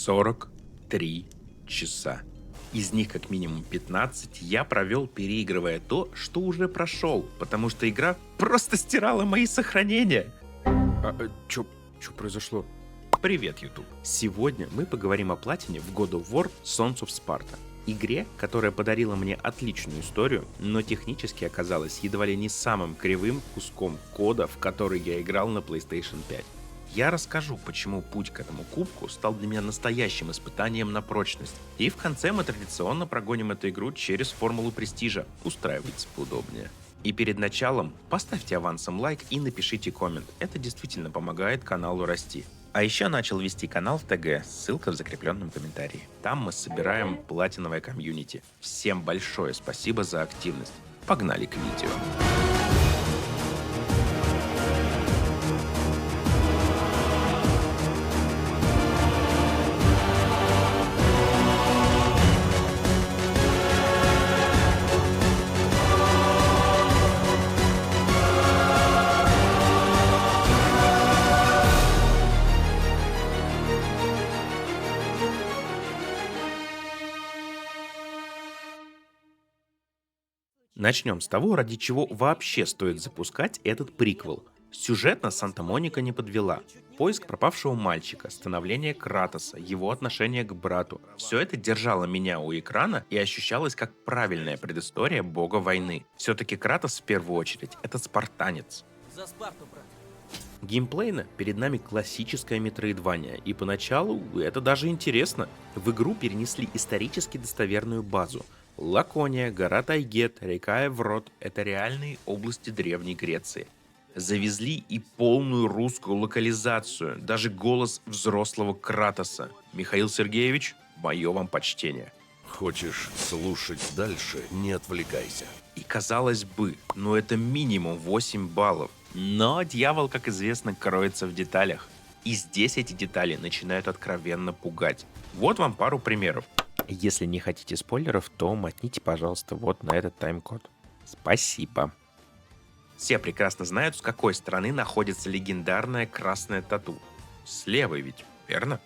43 часа. Из них как минимум 15 я провел, переигрывая то, что уже прошел, потому что игра просто стирала мои сохранения. Чё произошло? Привет, YouTube. Сегодня мы поговорим о платине в God of War Sons of Sparta. Игре, которая подарила мне отличную историю, но технически оказалась едва ли не самым кривым куском кода, в который я играл на PlayStation 5. Я расскажу, почему путь к этому кубку стал для меня настоящим испытанием на прочность. И в конце мы традиционно прогоним эту игру через формулу престижа. Устраивайтесь поудобнее. И перед началом поставьте авансом лайк и напишите коммент. Это действительно помогает каналу расти. А еще начал вести канал в ТГ, ссылка в закрепленном комментарии. Там мы собираем платиновое комьюнити. Всем большое спасибо за активность. Погнали к видео. Начнем с того, ради чего вообще стоит запускать этот приквел. Сюжетно Санта-Моника не подвела. Поиск пропавшего мальчика, становление Кратоса, его отношение к брату. Все это держало меня у экрана и ощущалось как правильная предыстория бога войны. Все-таки Кратос в первую очередь это спартанец. За Спарту, брат. Геймплейно перед нами классическое метроидвания, и поначалу это даже интересно. В игру перенесли исторически достоверную базу. Лакония, гора Тайгет, река Эврот – это реальные области Древней Греции. Завезли и полную русскую локализацию, даже голос взрослого Кратоса. Михаил Сергеевич, мое вам почтение. Хочешь слушать дальше, не отвлекайся. И казалось бы, это минимум 8 баллов. Но дьявол, как известно, кроется в деталях. И здесь эти детали начинают откровенно пугать. Вот вам пару примеров. Если не хотите спойлеров, то мотните, пожалуйста, вот на этот тайм-код. Спасибо. Все прекрасно знают, с какой стороны находится легендарная красная тату. С левой ведь, верно?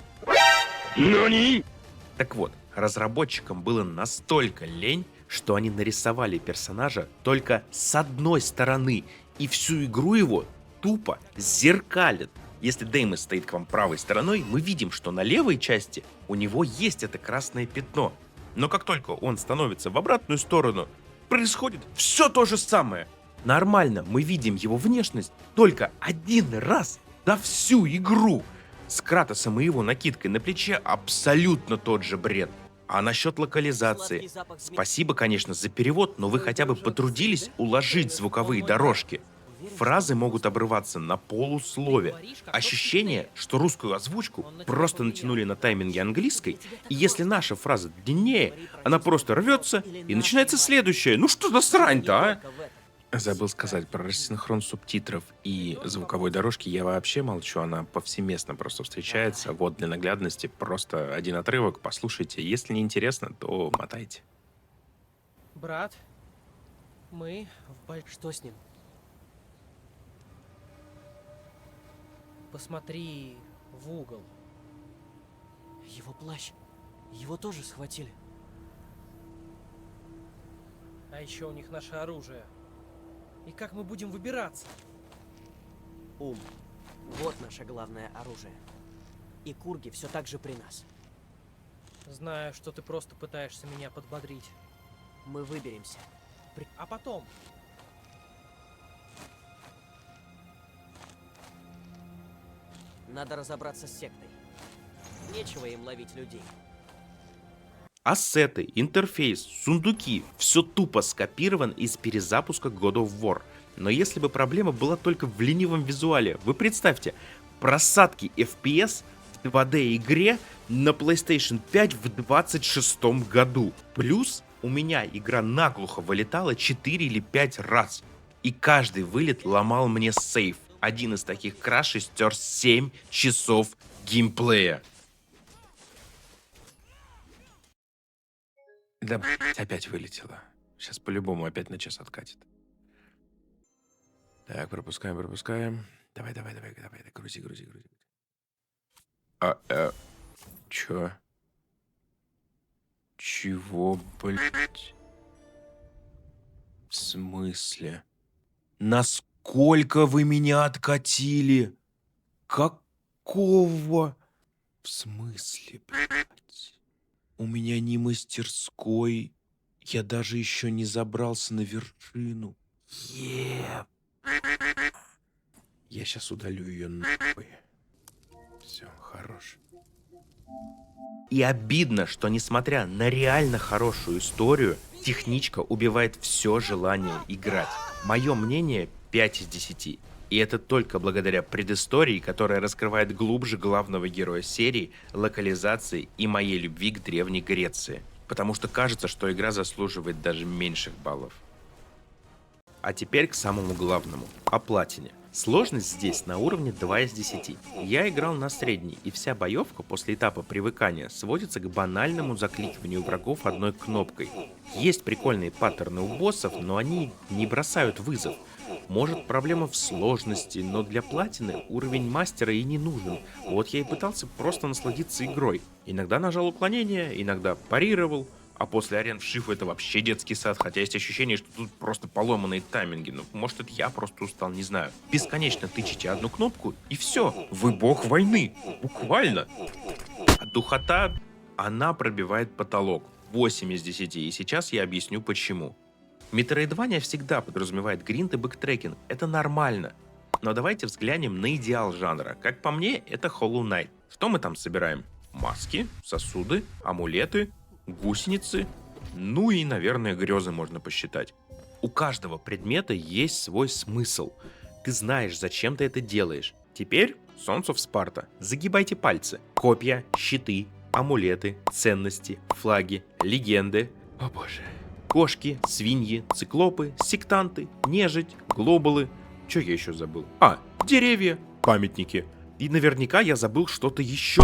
Так вот, разработчикам было настолько лень, что они нарисовали персонажа только с одной стороны, и всю игру его тупо зеркалят. Если Деймос стоит к вам правой стороной, мы видим, что на левой части у него есть это красное пятно. Но как только он становится в обратную сторону, происходит все то же самое. Нормально, мы видим его внешность только один раз за всю игру. С Кратосом и его накидкой на плече абсолютно тот же бред. А насчет локализации. Спасибо, конечно, за перевод, но вы хотя бы потрудились уложить звуковые дорожки. Фразы могут обрываться на полуслове. Ощущение, что русскую озвучку просто натянули на тайминге английской, и если наша фраза длиннее, она просто рвется, и начинается следующая. Ну что за срань-то, а? Забыл сказать про рассинхрон субтитров и звуковой дорожки. Я вообще молчу, она повсеместно просто встречается. Вот для наглядности просто один отрывок, послушайте. Если не интересно, то мотайте. Брат, мы Что с ним? Посмотри в угол. Его плащ. Его тоже схватили. А еще у них наше оружие. И как мы будем выбираться? Ум. Вот наше главное оружие. И курги все так же при нас. Знаю, что ты просто пытаешься меня подбодрить. Мы выберемся. А потом? Надо разобраться с сектой. Нечего им ловить людей. Ассеты, интерфейс, сундуки – все тупо скопирован из перезапуска God of War. Но если бы проблема была только в ленивом визуале, вы представьте, просадки FPS в 2D игре на PlayStation 5 в 26 году. Плюс у меня игра наглухо вылетала 4 или 5 раз. И каждый вылет ломал мне сейф. Один из таких крашей стер 7 часов геймплея. Да, опять вылетело. Сейчас по-любому опять на час откатит. Так, пропускаем. Давай, грузи. Чё? Чего, блядь? В смысле? Насколько вы меня откатили? Какого? В смысле, блядь? У меня ни мастерской. Я даже еще не забрался на вершину. Я сейчас удалю ее нахуй. Все, хорош. И обидно, что несмотря на реально хорошую историю, техничка убивает все желание играть. Мое мнение 5 из 10. И это только благодаря предыстории, которая раскрывает глубже главного героя серии, локализации и моей любви к Древней Греции. Потому что кажется, что игра заслуживает даже меньших баллов. А теперь к самому главному, о платине. Сложность здесь на уровне 2 из 10. Я играл на средней, и вся боевка после этапа привыкания сводится к банальному закликиванию врагов одной кнопкой. Есть прикольные паттерны у боссов, но они не бросают вызов. Может, проблема в сложности, но для платины уровень мастера и не нужен. Вот я и пытался просто насладиться игрой. Иногда нажал уклонение, иногда парировал. А после арен в Шифу это вообще детский сад, хотя есть ощущение, что тут просто поломанные тайминги. Ну, может, это я просто устал, не знаю. Бесконечно тычите одну кнопку, и все. Вы бог войны. Буквально. А духота, она пробивает потолок. 8 из 10. И сейчас я объясню почему. Метроидвания всегда подразумевает гринд и бэктрекинг. Это нормально. Но давайте взглянем на идеал жанра. Как по мне, это Hollow Knight. Что мы там собираем? Маски, сосуды, амулеты, гусеницы, ну и, наверное, грезы можно посчитать. У каждого предмета есть свой смысл. Ты знаешь, зачем ты это делаешь. Теперь Sons of Sparta. Загибайте пальцы. Копья, щиты, амулеты, ценности, флаги, легенды. О боже. Кошки, свиньи, циклопы, сектанты, нежить, глобалы. Что я еще забыл? Деревья, памятники. И наверняка я забыл что-то еще.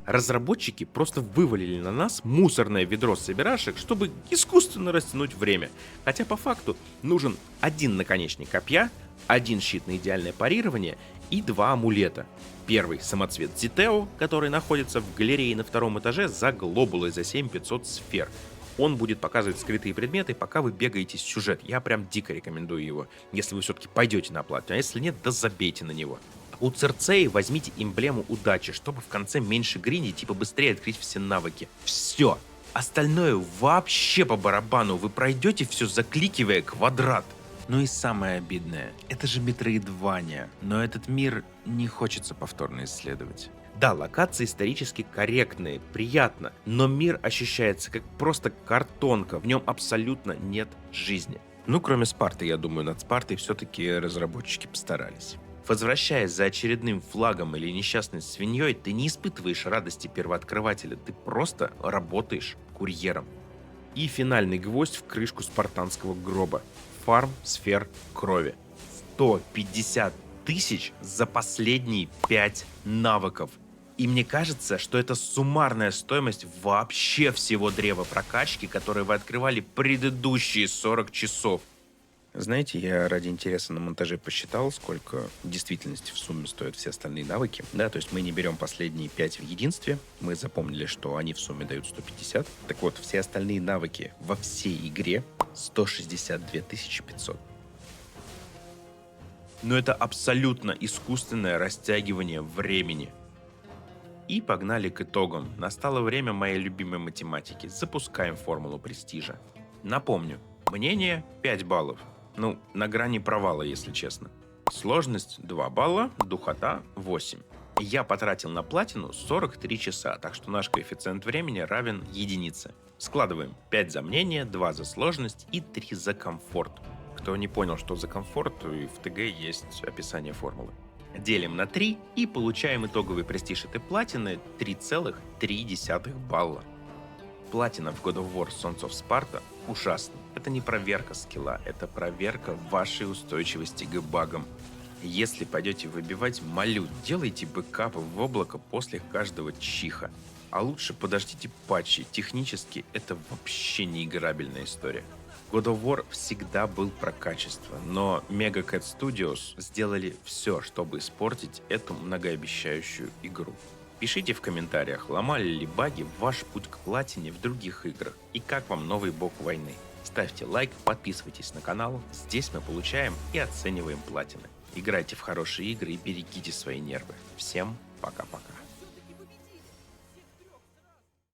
Разработчики просто вывалили на нас мусорное ведро собирашек, чтобы искусственно растянуть время. Хотя по факту нужен один наконечник копья, один щит на идеальное парирование и 2 амулета. Первый — самоцвет Зитео, который находится в галерее на 2-м этаже за глобулой за 7500 сфер. Он будет показывать скрытые предметы, пока вы бегаете сюжет. Я прям дико рекомендую его, если вы все-таки пойдете на плату, а если нет, да забейте на него. У Церцеи возьмите эмблему удачи, чтобы в конце меньше гриндить и побыстрее открыть все навыки. Все. Остальное вообще по барабану. Вы пройдете все, закликивая квадрат. Ну и самое обидное, это же Метроидвания, но этот мир не хочется повторно исследовать. Да, локации исторически корректные, приятно, но мир ощущается как просто картонка, в нем абсолютно нет жизни. Ну, кроме Спарты, я думаю, над Спартой все-таки разработчики постарались. Возвращаясь за очередным флагом или несчастной свиньей, ты не испытываешь радости первооткрывателя, ты просто работаешь курьером. И финальный гвоздь в крышку спартанского гроба. Фарм сфер крови. 150 тысяч за последние 5 навыков. И мне кажется, что это суммарная стоимость вообще всего древа прокачки, которое вы открывали предыдущие 40 часов. Знаете, я ради интереса на монтаже посчитал, сколько в действительности в сумме стоят все остальные навыки. Да, то есть мы не берем последние 5 в единстве. Мы запомнили, что они в сумме дают 150. Так вот, все остальные навыки во всей игре 162 500. Но это абсолютно искусственное растягивание времени. И погнали к итогам. Настало время моей любимой математики. Запускаем формулу престижа. Напомню, мнение 5 баллов. Ну, на грани провала, если честно. Сложность 2 балла, духота 8. Я потратил на платину 43 часа, так что наш коэффициент времени равен единице. Складываем 5 за мнение, 2 за сложность и 3 за комфорт. Кто не понял, что за комфорт, то и в ТГ есть описание формулы. Делим на 3 и получаем итоговый престиж этой платины 3,3 балла. Платина в God of War Sons of Sparta ужасна. Это не проверка скилла, это проверка вашей устойчивости к багам. Если пойдете выбивать, молю, делайте бэкапы в облако после каждого чиха. А лучше подождите патчи, технически это вообще не играбельная история. God of War всегда был про качество, но Mega Cat Studios сделали все, чтобы испортить эту многообещающую игру. Пишите в комментариях, ломали ли баги ваш путь к платине в других играх и как вам новый бог войны. Ставьте лайк, подписывайтесь на канал, здесь мы получаем и оцениваем платины. Играйте в хорошие игры и берегите свои нервы. Всем пока-пока.